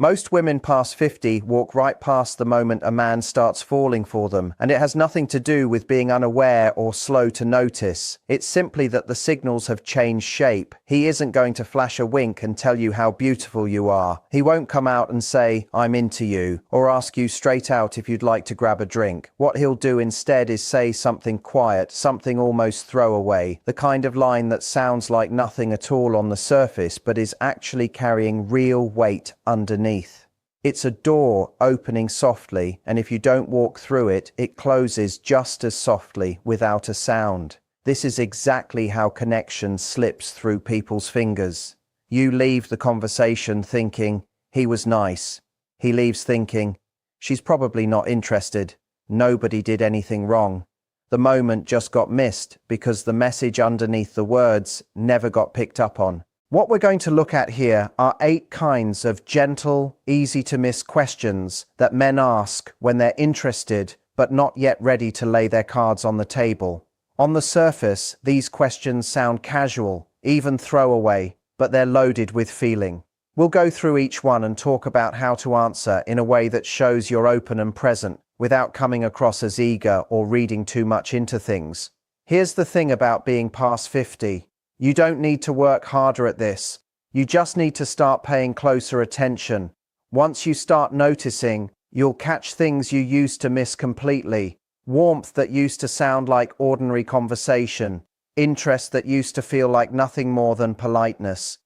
Most women past 50 walk right past the moment a man starts falling for them, and it has nothing to do with being unaware or slow to notice. It's simply that the signals have changed shape. He isn't going to flash a wink and tell you how beautiful you are. He won't come out and say, "I'm into you," or ask you straight out if you'd like to grab a drink. What he'll do instead is say something quiet, something almost throwaway, the kind of line that sounds like nothing at all on the surface but is actually carrying real weight underneath. It's a door opening softly, and if you don't walk through it, it closes just as softly without a sound. This is exactly how connection slips through people's fingers. You leave the conversation thinking, "He was nice." He leaves thinking, "She's probably not interested. Nobody did anything wrong." The moment just got missed because the message underneath the words never got picked up on. What we're going to look at here are 8 kinds of gentle, easy-to-miss questions that men ask when they're interested but not yet ready to lay their cards on the table. On the surface, these questions sound casual, even throwaway, but they're loaded with feeling. We'll go through each one and talk about how to answer in a way that shows you're open and present without coming across as eager or reading too much into things. Here's the thing about being past 50. You don't need to work harder at this. You just need to start paying closer attention. Once you start noticing, you'll catch things you used to miss completely. Warmth that used to sound like ordinary conversation. Interest that used to feel like nothing more than politeness.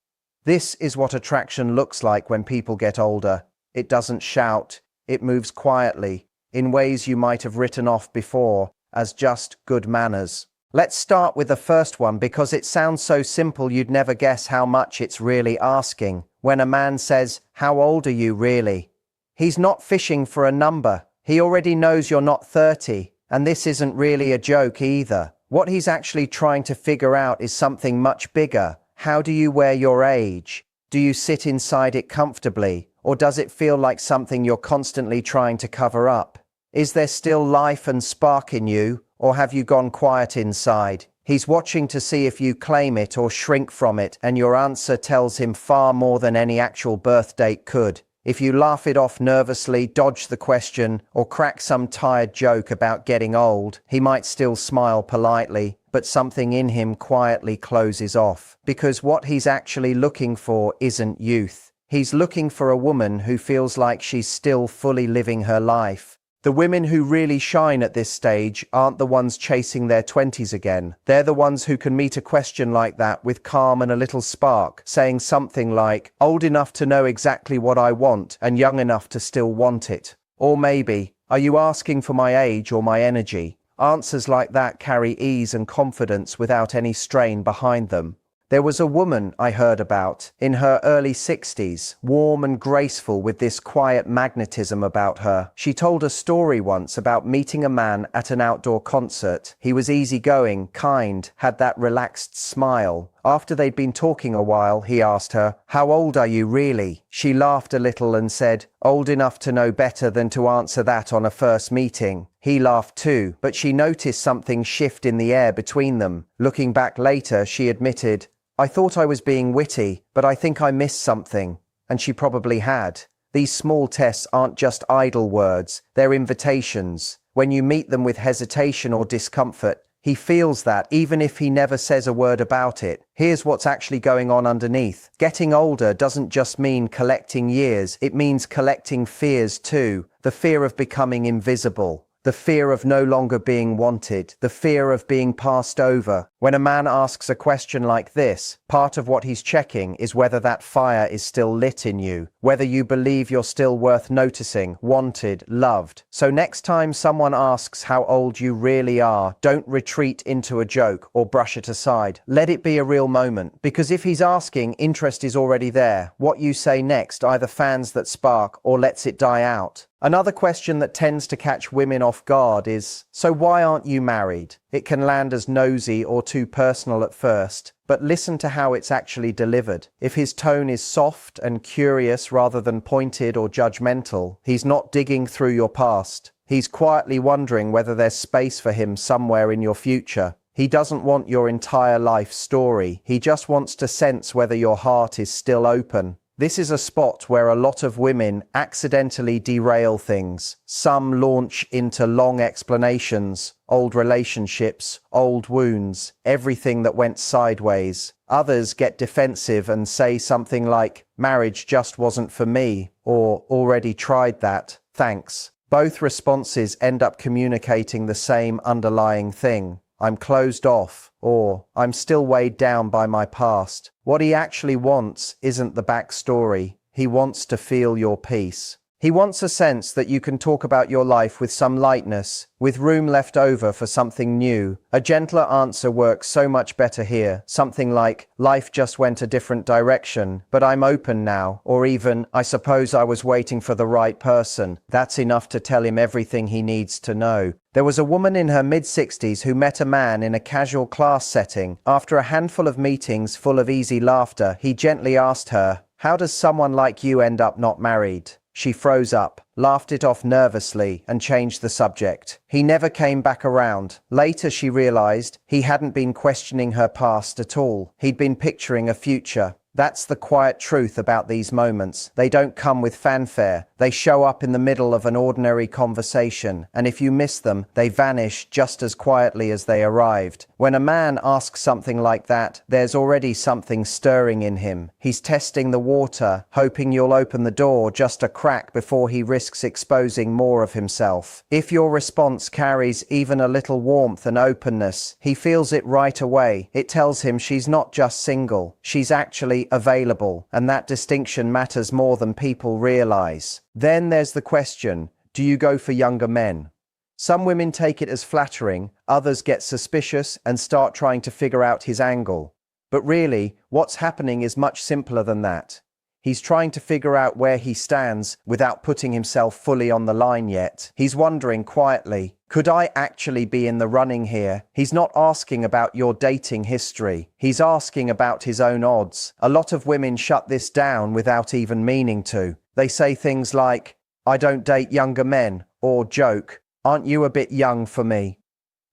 This is what attraction looks like when people get older. It doesn't shout. It moves quietly, in ways you might have written off before as just good manners. Let's start with the first one because it sounds so simple you'd never guess how much it's really asking. When a man says, "How old are you really?" He's not fishing for a number. He already knows you're not 30, and this isn't really a joke either. What he's actually trying to figure out is something much bigger. How do you wear your age? Do you sit inside it comfortably, or does it feel like something you're constantly trying to cover up? Is there still life and spark in you? Or have you gone quiet inside? He's watching to see if you claim it or shrink from it, and your answer tells him far more than any actual birth date could. If you laugh it off nervously, dodge the question, or crack some tired joke about getting old, he might still smile politely, but something in him quietly closes off. Because what he's actually looking for isn't youth. He's looking for a woman who feels like she's still fully living her life. The women who really shine at this stage aren't the ones chasing their 20s again. They're the ones who can meet a question like that with calm and a little spark, saying something like, "Old enough to know exactly what I want and young enough to still want it." Or maybe, "Are you asking for my age or my energy?" Answers like that carry ease and confidence without any strain behind them. There was a woman I heard about, in her early 60s, warm and graceful with this quiet magnetism about her. She told a story once about meeting a man at an outdoor concert. He was easygoing, kind, had that relaxed smile. After they'd been talking a while, he asked her, "How old are you really?" She laughed a little and said, "Old enough to know better than to answer that on a first meeting." He laughed too, but she noticed something shift in the air between them. Looking back later, she admitted, "I thought I was being witty, but I think I missed something." And she probably had. These small tests aren't just idle words, they're invitations. When you meet them with hesitation or discomfort, he feels that even if he never says a word about it. Here's what's actually going on underneath. Getting older doesn't just mean collecting years, it means collecting fears too. The fear of becoming invisible. The fear of no longer being wanted, the fear of being passed over. When a man asks a question like this, part of what he's checking is whether that fire is still lit in you, whether you believe you're still worth noticing, wanted, loved. So next time someone asks how old you really are, don't retreat into a joke or brush it aside. Let it be a real moment, because if he's asking, interest is already there. What you say next either fans that spark or lets it die out. Another question that tends to catch women off guard is, "So why aren't you married?" It can land as nosy or too personal at first, but listen to how it's actually delivered. If his tone is soft and curious rather than pointed or judgmental, he's not digging through your past. He's quietly wondering whether there's space for him somewhere in your future. He doesn't want your entire life story. He just wants to sense whether your heart is still open. This is a spot where a lot of women accidentally derail things. Some launch into long explanations, old relationships, old wounds, everything that went sideways. Others get defensive and say something like, "Marriage just wasn't for me," or "Already tried that, thanks." Both responses end up communicating the same underlying thing. "I'm closed off," or "I'm still weighed down by my past." What he actually wants isn't the backstory. He wants to feel your peace. He wants a sense that you can talk about your life with some lightness, with room left over for something new. A gentler answer works so much better here. Something like, "Life just went a different direction, but I'm open now." Or even, "I suppose I was waiting for the right person." That's enough to tell him everything he needs to know. There was a woman in her mid-60s who met a man in a casual class setting. After a handful of meetings full of easy laughter, he gently asked her, "How does someone like you end up not married?" She froze up, laughed it off nervously, and changed the subject. He never came back around. Later she realized he hadn't been questioning her past at all. He'd been picturing a future. That's the quiet truth about these moments. They don't come with fanfare. They show up in the middle of an ordinary conversation, and if you miss them, they vanish just as quietly as they arrived. When a man asks something like that, there's already something stirring in him. He's testing the water, hoping you'll open the door just a crack before he risks exposing more of himself. If your response carries even a little warmth and openness, he feels it right away. It tells him she's not just single, she's actually available, and that distinction matters more than people realize. Then there's the question, do you go for younger men? Some women take it as flattering, others get suspicious and start trying to figure out his angle. But really, what's happening is much simpler than that. He's trying to figure out where he stands without putting himself fully on the line yet. He's wondering quietly, could I actually be in the running here? He's not asking about your dating history. He's asking about his own odds. A lot of women shut this down without even meaning to. They say things like, "I don't date younger men," or joke, "Aren't you a bit young for me?"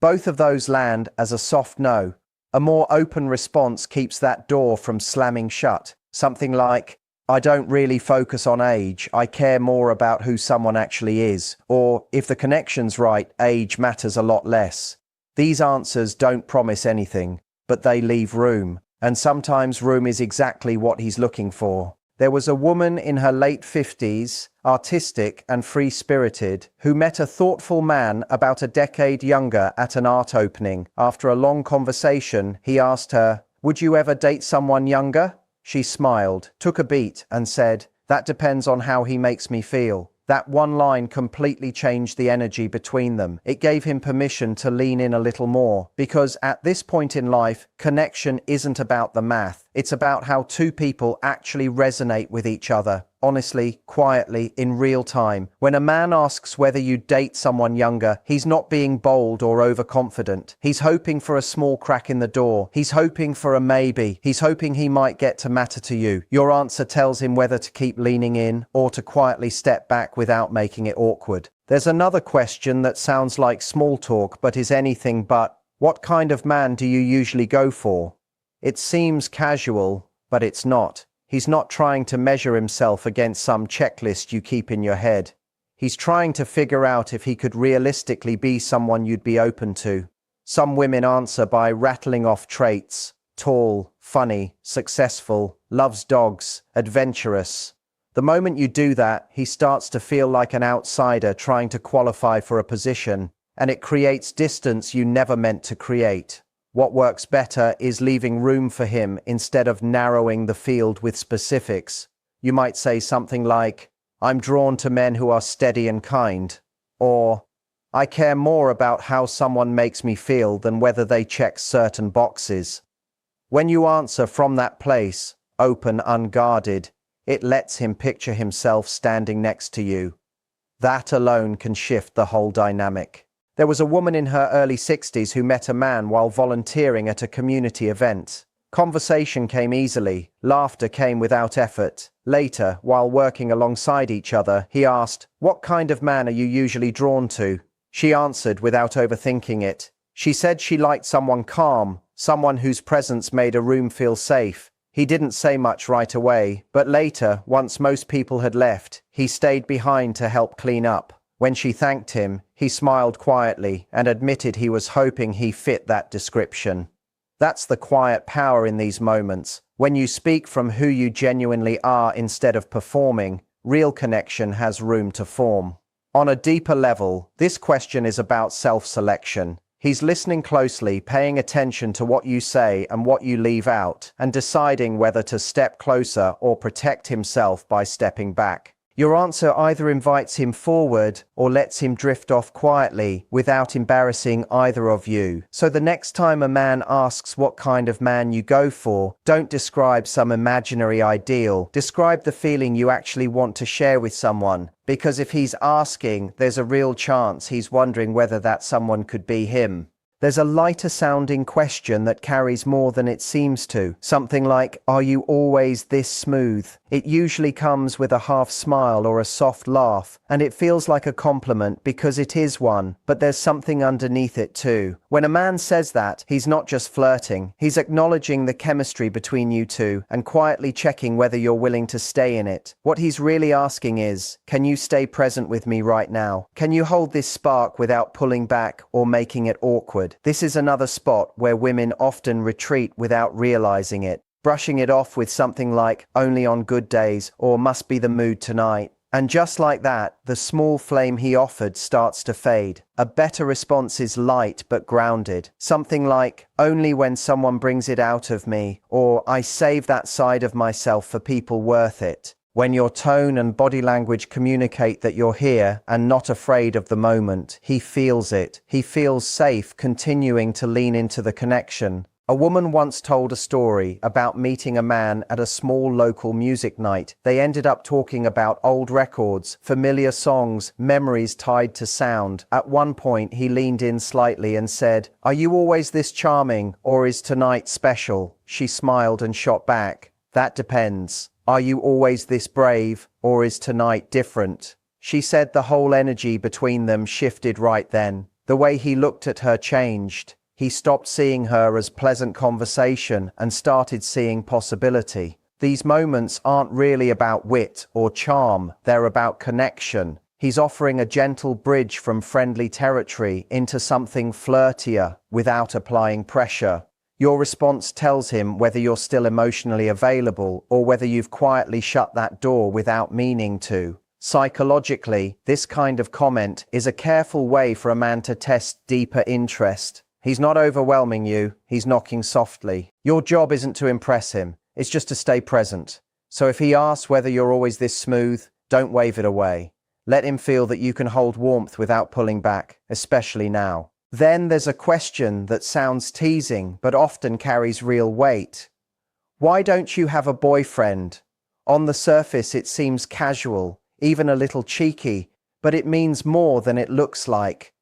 Both of those land as a soft no. A more open response keeps that door from slamming shut. Something like, "I don't really focus on age, I care more about who someone actually is," or "If the connection's right, age matters a lot less." These answers don't promise anything, but they leave room, and sometimes room is exactly what he's looking for. There was a woman in her late 50s, artistic and free-spirited, who met a thoughtful man about a decade younger at an art opening. After a long conversation, he asked her, "Would you ever date someone younger?" She smiled, took a beat, and said, "That depends on how he makes me feel." That one line completely changed the energy between them. It gave him permission to lean in a little more, because at this point in life, connection isn't about the math. It's about how two people actually resonate with each other. Honestly, quietly, in real time. When a man asks whether you date someone younger, he's not being bold or overconfident. He's hoping for a small crack in the door. He's hoping for a maybe. He's hoping he might get to matter to you. Your answer tells him whether to keep leaning in or to quietly step back without making it awkward. There's another question that sounds like small talk but is anything but. What kind of man do you usually go for? It seems casual, but it's not. He's not trying to measure himself against some checklist you keep in your head. He's trying to figure out if he could realistically be someone you'd be open to. Some women answer by rattling off traits: tall, funny, successful, loves dogs, adventurous. The moment you do that, he starts to feel like an outsider trying to qualify for a position, and it creates distance you never meant to create. What works better is leaving room for him instead of narrowing the field with specifics. You might say something like, "I'm drawn to men who are steady and kind," or "I care more about how someone makes me feel than whether they check certain boxes." When you answer from that place, open, unguarded, it lets him picture himself standing next to you. That alone can shift the whole dynamic. There was a woman in her early 60s who met a man while volunteering at a community event. Conversation came easily, laughter came without effort. Later, while working alongside each other, he asked, "What kind of man are you usually drawn to?" She answered without overthinking it. She said she liked someone calm, someone whose presence made a room feel safe. He didn't say much right away, but later, once most people had left, he stayed behind to help clean up. When she thanked him, he smiled quietly and admitted he was hoping he fit that description. That's the quiet power in these moments. When you speak from who you genuinely are instead of performing, real connection has room to form. On a deeper level, this question is about self-selection. He's listening closely, paying attention to what you say and what you leave out, and deciding whether to step closer or protect himself by stepping back. Your answer either invites him forward or lets him drift off quietly without embarrassing either of you. So the next time a man asks what kind of man you go for, don't describe some imaginary ideal. Describe the feeling you actually want to share with someone. Because if he's asking, there's a real chance he's wondering whether that someone could be him. There's a lighter sounding question that carries more than it seems to. Something like, "Are you always this smooth?" It usually comes with a half smile or a soft laugh, and it feels like a compliment because it is one, but there's something underneath it too. When a man says that, he's not just flirting, he's acknowledging the chemistry between you two and quietly checking whether you're willing to stay in it. What he's really asking is, can you stay present with me right now? Can you hold this spark without pulling back or making it awkward? This is another spot where women often retreat without realizing it, brushing it off with something like "only on good days" or "must be the mood tonight." And just like that, the small flame he offered starts to fade. A better response is light but grounded. Something like, "Only when someone brings it out of me," or "I save that side of myself for people worth it." When your tone and body language communicate that you're here and not afraid of the moment, he feels it. He feels safe continuing to lean into the connection. A woman once told a story about meeting a man at a small local music night. They ended up talking about old records, familiar songs, memories tied to sound. At one point, he leaned in slightly and said, "Are you always this charming, or is tonight special?" She smiled and shot back, "That depends. Are you always this brave, or is tonight different?" She said the whole energy between them shifted right then. The way he looked at her changed. He stopped seeing her as pleasant conversation and started seeing possibility. These moments aren't really about wit or charm, they're about connection. He's offering a gentle bridge from friendly territory into something flirtier without applying pressure. Your response tells him whether you're still emotionally available or whether you've quietly shut that door without meaning to. Psychologically, this kind of comment is a careful way for a man to test deeper interest. He's not overwhelming you, he's knocking softly. Your job isn't to impress him, it's just to stay present. So if he asks whether you're always this smooth, don't wave it away. Let him feel that you can hold warmth without pulling back, especially now. Then there's a question that sounds teasing but often carries real weight. Why don't you have a boyfriend? On the surface it seems casual, even a little cheeky, but it means more than it looks like.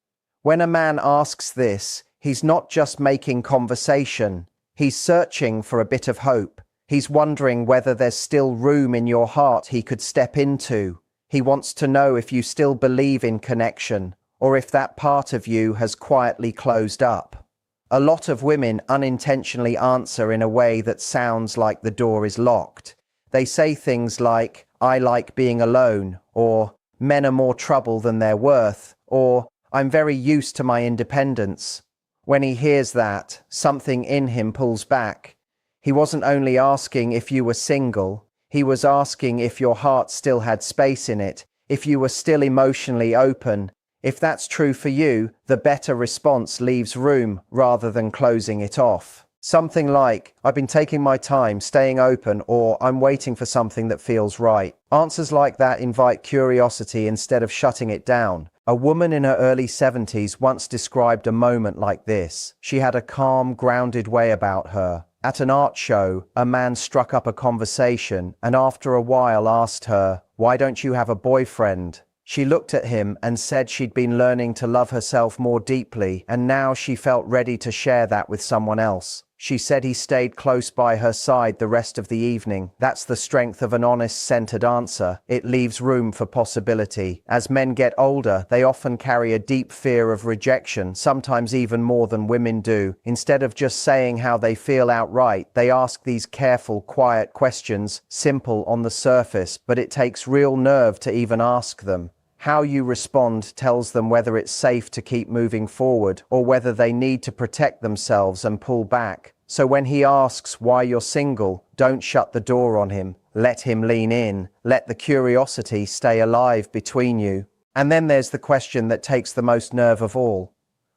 When a man asks this, he's not just making conversation, he's searching for a bit of hope. He's wondering whether there's still room in your heart he could step into. He wants to know if you still believe in connection, or if that part of you has quietly closed up. A lot of women unintentionally answer in a way that sounds like the door is locked. They say things like, "I like being alone," or "Men are more trouble than they're worth," or "I'm very used to my independence." When he hears that, something in him pulls back. He wasn't only asking if you were single, he was asking if your heart still had space in it, if you were still emotionally open. If that's true for you, the better response leaves room rather than closing it off. Something like, "I've been taking my time, staying open," or "I'm waiting for something that feels right." Answers like that invite curiosity instead of shutting it down. A woman in her early 70s once described a moment like this. She had a calm, grounded way about her. At an art show, a man struck up a conversation and after a while asked her, "Why don't you have a boyfriend?" She looked at him and said she'd been learning to love herself more deeply, and now she felt ready to share that with someone else. She said he stayed close by her side the rest of the evening. That's the strength of an honest, centered answer. It leaves room for possibility. As men get older, they often carry a deep fear of rejection, sometimes even more than women do. Instead of just saying how they feel outright, they ask these careful, quiet questions, simple on the surface, but it takes real nerve to even ask them. How you respond tells them whether it's safe to keep moving forward or whether they need to protect themselves and pull back. So when he asks why you're single, don't shut the door on him. Let him lean in. Let the curiosity stay alive between you. And then there's the question that takes the most nerve of all.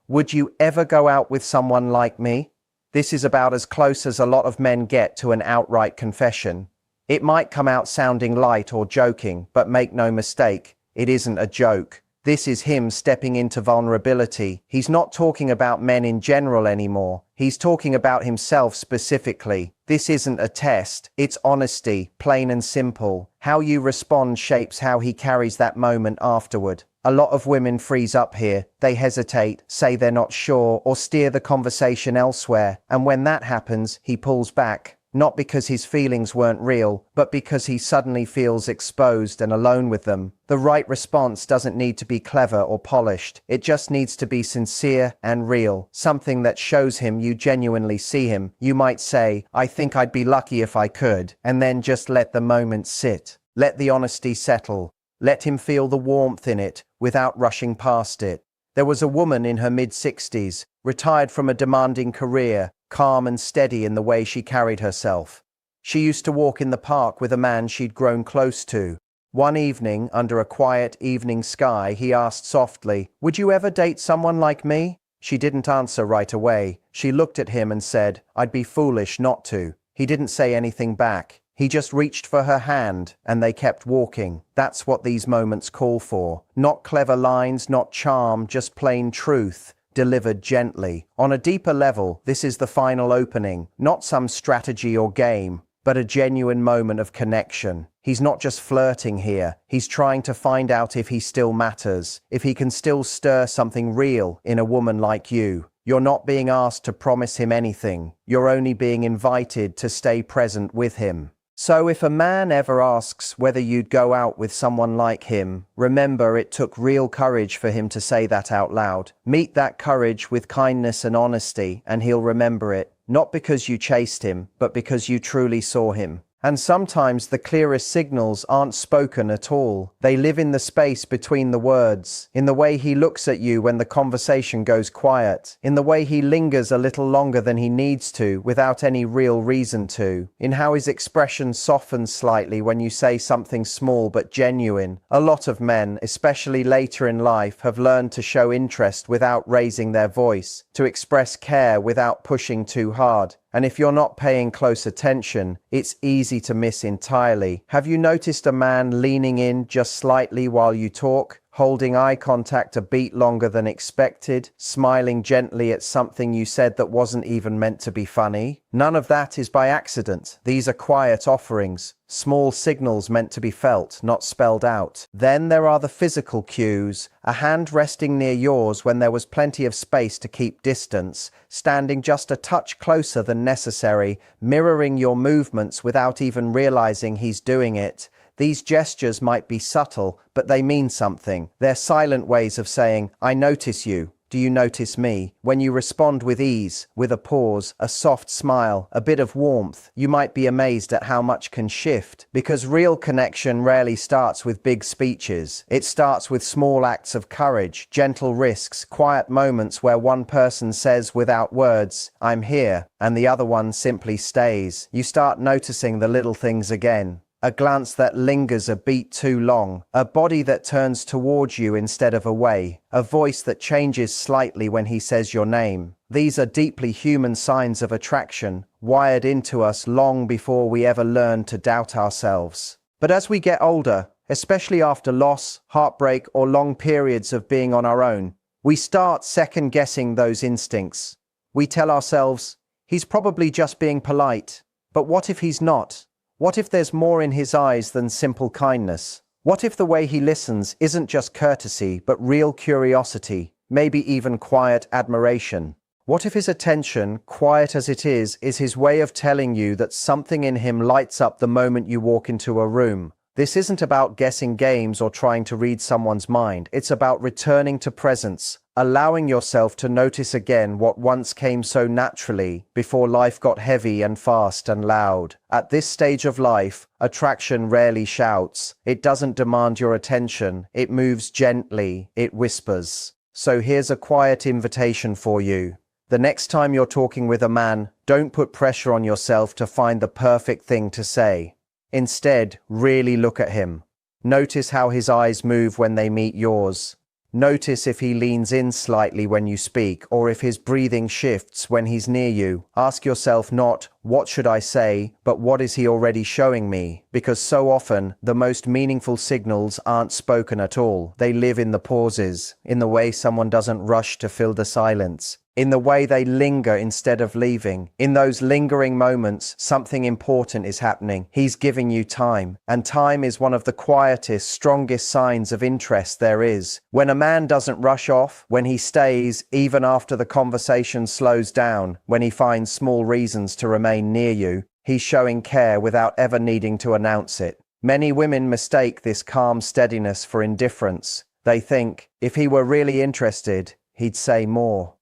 Would you ever go out with someone like me? This is about as close as a lot of men get to an outright confession. It might come out sounding light or joking, but make no mistake, it isn't a joke. This is him stepping into vulnerability. He's not talking about men in general anymore. He's talking about himself specifically. This isn't a test. It's honesty, plain and simple. How you respond shapes how he carries that moment afterward. A lot of women freeze up here. They hesitate, say they're not sure, or steer the conversation elsewhere. And when that happens, he pulls back. Not because his feelings weren't real, but because he suddenly feels exposed and alone with them. The right response doesn't need to be clever or polished. It just needs to be sincere and real. Something that shows him you genuinely see him. You might say, "I think I'd be lucky if I could," and then just let the moment sit. Let the honesty settle. Let him feel the warmth in it without rushing past it. There was a woman in her mid-60s, retired from a demanding career, calm and steady in the way she carried herself. She used to walk in the park with a man she'd grown close to. One evening, under a quiet evening sky, he asked softly, "Would you ever date someone like me?" She didn't answer right away. She looked at him and said, "I'd be foolish not to." He didn't say anything back. He just reached for her hand, and they kept walking. That's what these moments call for. Not clever lines, not charm, just plain truth, delivered gently. On a deeper level, this is the final opening, not some strategy or game, but a genuine moment of connection. He's not just flirting here. He's trying to find out if he still matters, if he can still stir something real in a woman like you. You're not being asked to promise him anything. You're only being invited to stay present with him. So if a man ever asks whether you'd go out with someone like him, remember it took real courage for him to say that out loud. Meet that courage with kindness and honesty, and he'll remember it. Not because you chased him, but because you truly saw him. And sometimes the clearest signals aren't spoken at all. They live in the space between the words, in the way he looks at you when the conversation goes quiet, in the way he lingers a little longer than he needs to without any real reason to, in how his expression softens slightly when you say something small but genuine. A lot of men, especially later in life, have learned to show interest without raising their voice, to express care without pushing too hard. And if you're not paying close attention, it's easy to miss entirely. Have you noticed a man leaning in just slightly while you talk, holding eye contact a beat longer than expected, smiling gently at something you said that wasn't even meant to be funny? None of that is by accident. These are quiet offerings, small signals meant to be felt, not spelled out. Then there are the physical cues, a hand resting near yours when there was plenty of space to keep distance, standing just a touch closer than necessary, mirroring your movements without even realizing he's doing it. These gestures might be subtle, but they mean something. They're silent ways of saying, "I notice you. Do you notice me?" When you respond with ease, with a pause, a soft smile, a bit of warmth, you might be amazed at how much can shift. Because real connection rarely starts with big speeches. It starts with small acts of courage, gentle risks, quiet moments where one person says without words, "I'm here," and the other one simply stays. You start noticing the little things again. A glance that lingers a beat too long, a body that turns towards you instead of away, a voice that changes slightly when he says your name. These are deeply human signs of attraction, wired into us long before we ever learn to doubt ourselves. But as we get older, especially after loss, heartbreak, or long periods of being on our own, we start second-guessing those instincts. We tell ourselves, "He's probably just being polite." But what if he's not? What if there's more in his eyes than simple kindness? What if the way he listens isn't just courtesy, but real curiosity, maybe even quiet admiration? What if his attention, quiet as it is his way of telling you that something in him lights up the moment you walk into a room? This isn't about guessing games or trying to read someone's mind. It's about returning to presence, allowing yourself to notice again what once came so naturally before life got heavy and fast and loud. At this stage of life, attraction rarely shouts. It doesn't demand your attention. It moves gently. It whispers. So here's a quiet invitation for you. The next time you're talking with a man, don't put pressure on yourself to find the perfect thing to say. Instead, really look at him. Notice how his eyes move when they meet yours. Notice if he leans in slightly when you speak, or if his breathing shifts when he's near you. Ask yourself not, what should I say, but what is he already showing me? Because so often, the most meaningful signals aren't spoken at all. They live in the pauses, in the way someone doesn't rush to fill the silence, in the way they linger instead of leaving. In those lingering moments, something important is happening. He's giving you time, and time is one of the quietest, strongest signs of interest there is. When a man doesn't rush off, when he stays even after the conversation slows down, when he finds small reasons to remain near you, he's showing care without ever needing to announce it. Many women mistake this calm steadiness for indifference. They think, if he were really interested, he'd say more.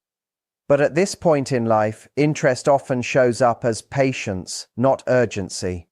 But at this point in life, interest often shows up as patience, not urgency.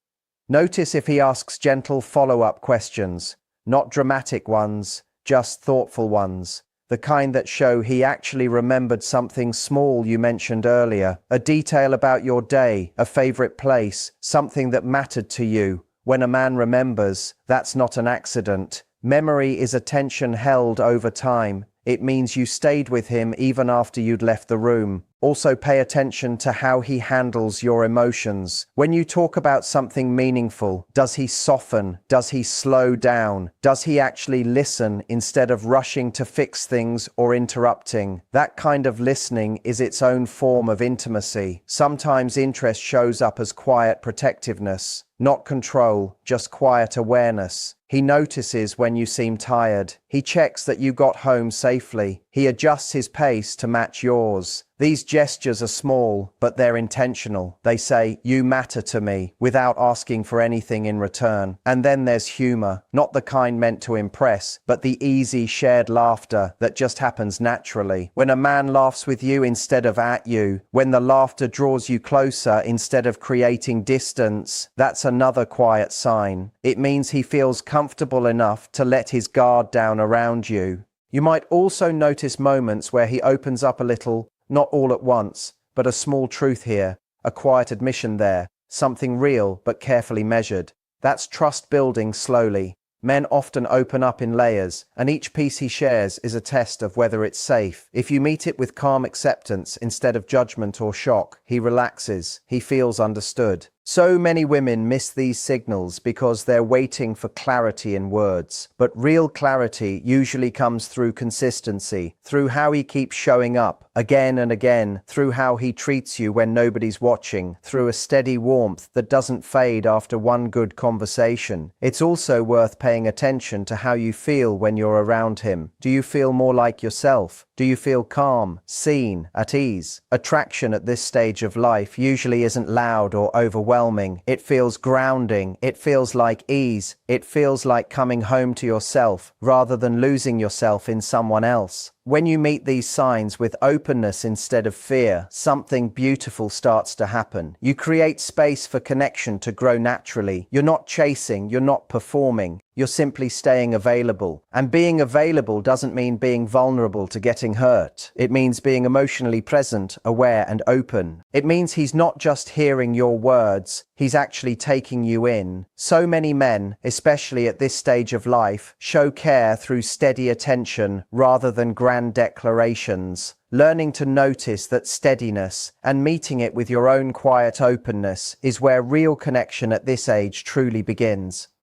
Notice if he asks gentle follow-up questions, not dramatic ones, just thoughtful ones, the kind that show he actually remembered something small you mentioned earlier, a detail about your day, a favorite place, something that mattered to you. When a man remembers, that's not an accident. Memory is attention held over time. It means you stayed with him even after you'd left the room. Also pay attention to how he handles your emotions. When you talk about something meaningful, does he soften? Does he slow down? Does he actually listen instead of rushing to fix things or interrupting? That kind of listening is its own form of intimacy. Sometimes interest shows up as quiet protectiveness, not control, just quiet awareness. He notices when you seem tired. He checks that you got home safely. He adjusts his pace to match yours. These gestures are small, but they're intentional. They say, you matter to me, without asking for anything in return. And then there's humor, not the kind meant to impress, but the easy shared laughter that just happens naturally. When a man laughs with you instead of at you, when the laughter draws you closer instead of creating distance, that's another quiet sign. It means he feels comfortable enough to let his guard down around you. You might also notice moments where he opens up a little, not all at once, but a small truth here, a quiet admission there, something real but carefully measured. That's trust building slowly. Men often open up in layers, and each piece he shares is a test of whether it's safe. If you meet it with calm acceptance instead of judgment or shock, he relaxes, he feels understood. So many women miss these signals because they're waiting for clarity in words. But real clarity usually comes through consistency, through how he keeps showing up again and again, through how he treats you when nobody's watching, through a steady warmth that doesn't fade after one good conversation. It's also worth paying attention to how you feel when you're around him. Do you feel more like yourself? Do you feel calm, seen, at ease? Attraction at this stage of life usually isn't loud or overwhelming. It feels grounding. It feels like ease. It feels like coming home to yourself rather than losing yourself in someone else. When you meet these signs with openness instead of fear, something beautiful starts to happen. You create space for connection to grow naturally. You're not chasing, you're not performing. You're simply staying available. And being available doesn't mean being vulnerable to getting hurt. It means being emotionally present, aware, and open. It means he's not just hearing your words, he's actually taking you in. So many men, especially at this stage of life, show care through steady attention rather than grand declarations. Learning to notice that steadiness and meeting it with your own quiet openness is where real connection at this age truly begins.